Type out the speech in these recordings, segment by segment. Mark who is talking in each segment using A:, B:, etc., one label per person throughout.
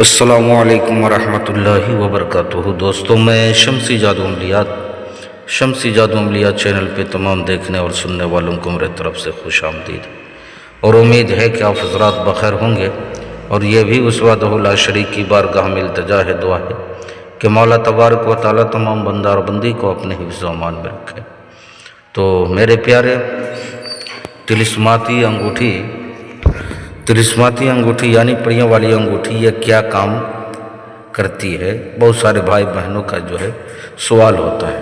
A: السلام علیکم ورحمۃ اللہ وبرکاتہ۔ دوستوں، میں شمسی جادو عملیات چینل پہ تمام دیکھنے اور سننے والوں کو میرے طرف سے خوش آمدید، اور امید ہے کہ آپ حضرات بخیر ہوں گے، اور یہ بھی اس وحدہ لا شریک کی بارگاہ میں التجا ہے، دعا ہے کہ مولا تبارک و تعالیٰ تمام بندہ اور بندی کو اپنے حفظ و امان میں رکھے۔ تو میرے پیارے، تلسماتی انگوٹھی یعنی پریوں والی انگوٹھی، یہ کیا کام کرتی ہے؟ بہت سارے بھائی بہنوں کا جو ہے سوال ہوتا ہے۔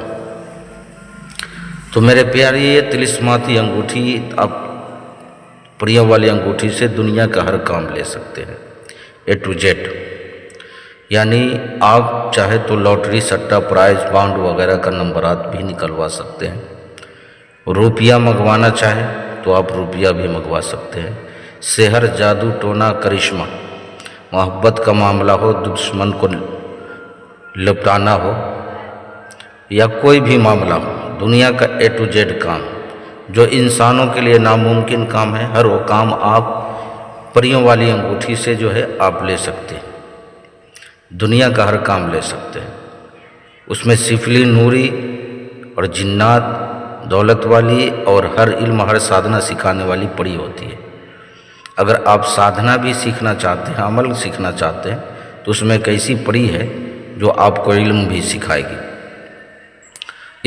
A: تو میرے پیارے، یہ تلسماتی انگوٹھی، آپ پریوں والی انگوٹھی سے دنیا کا ہر کام لے سکتے ہیں، A to Z۔ یعنی آپ چاہے تو لاٹری، سٹا، پرائز، بانڈ وغیرہ کا نمبرات بھی نکلوا سکتے ہیں۔ روپیہ منگوانا چاہے تو آپ روپیہ بھی منگوا سکتے ہیں۔ سحر، جادو، ٹونا، کرشمہ، محبت کا معاملہ ہو، دشمن کو لپٹانا ہو، یا کوئی بھی معاملہ ہو، دنیا کا A to Z کام جو انسانوں کے لیے ناممکن کام ہے، ہر وہ کام آپ پریوں والی انگوٹھی سے جو ہے آپ لے سکتے ہیں۔ دنیا کا ہر کام لے سکتے ہیں۔ اس میں سفلی، نوری اور جنات، دولت والی اور ہر علم، ہر سادھنا سکھانے والی پری ہوتی ہے۔ اگر آپ سادھنا بھی سیکھنا چاہتے ہیں، عمل سیکھنا چاہتے ہیں، تو اس میں ایک ایسی پری ہے جو آپ کو علم بھی سکھائے گی۔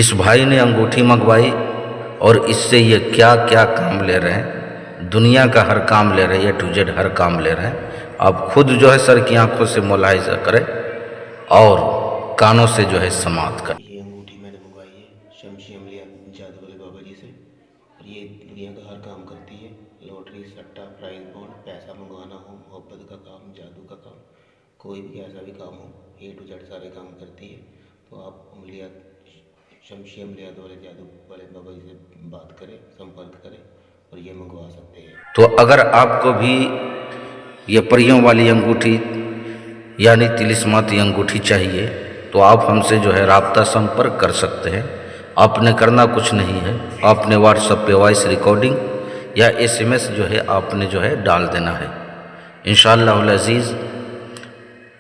A: اس بھائی نے انگوٹھی منگوائی اور اس سے یہ کیا کیا کام لے رہے ہیں، دنیا کا ہر کام لے رہے ہیں، A to Z ہر کام لے رہے ہیں۔ آپ خود جو ہے سر کی آنکھوں سے ملاحظہ کریں اور کانوں سے جو ہے سماعت کریں۔
B: یہ انگوٹھی میں نے منگوائی ہے شمسی عملیات جادو والے بابا جی سے، اور یہ دنیا کا ہر کام کرتی ہے۔ لاٹری، سٹا، پرائز، بانڈ، پیسہ منگوانا ہو، محبت کا کام، جادو کا کام، کوئی بھی ایسا بھی کام ہو، A to Z سارے کام کرتی ہے۔ تو آپ شمسی عملیات والے جادو والے بابا جی سے بات کریں، سمپرک کریں اور یہ منگوا سکتے ہیں۔
A: تو اگر آپ کو بھی یہ پریوں والی انگوٹھی یعنی تلسماتی انگوٹھی چاہیے تو آپ ہم سے جو ہے رابطہ سمپرک کر سکتے ہیں۔ آپ نے کرنا کچھ نہیں ہے، آپ نے واٹس ایپ پہ وائس ریکارڈنگ یا SMS جو ہے آپ نے جو ہے ڈال دینا ہے۔ انشاءاللہ العزیز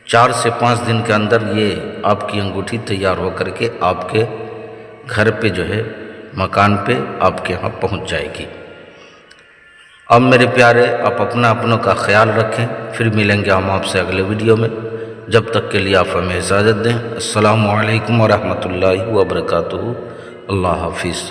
A: 4 سے 5 دن کے اندر یہ آپ کی انگوٹھی تیار ہو کر کے آپ کے گھر پہ جو ہے مکان پہ آپ کے ہاں پہنچ جائے گی۔ اب میرے پیارے، آپ اپنوں کا خیال رکھیں، پھر ملیں گے ہم آپ سے اگلے ویڈیو میں۔ جب تک کے لیے آپ ہمیں اجازت دیں۔ السلام علیکم ورحمۃ اللہ وبرکاتہ۔ اللہ حافظ۔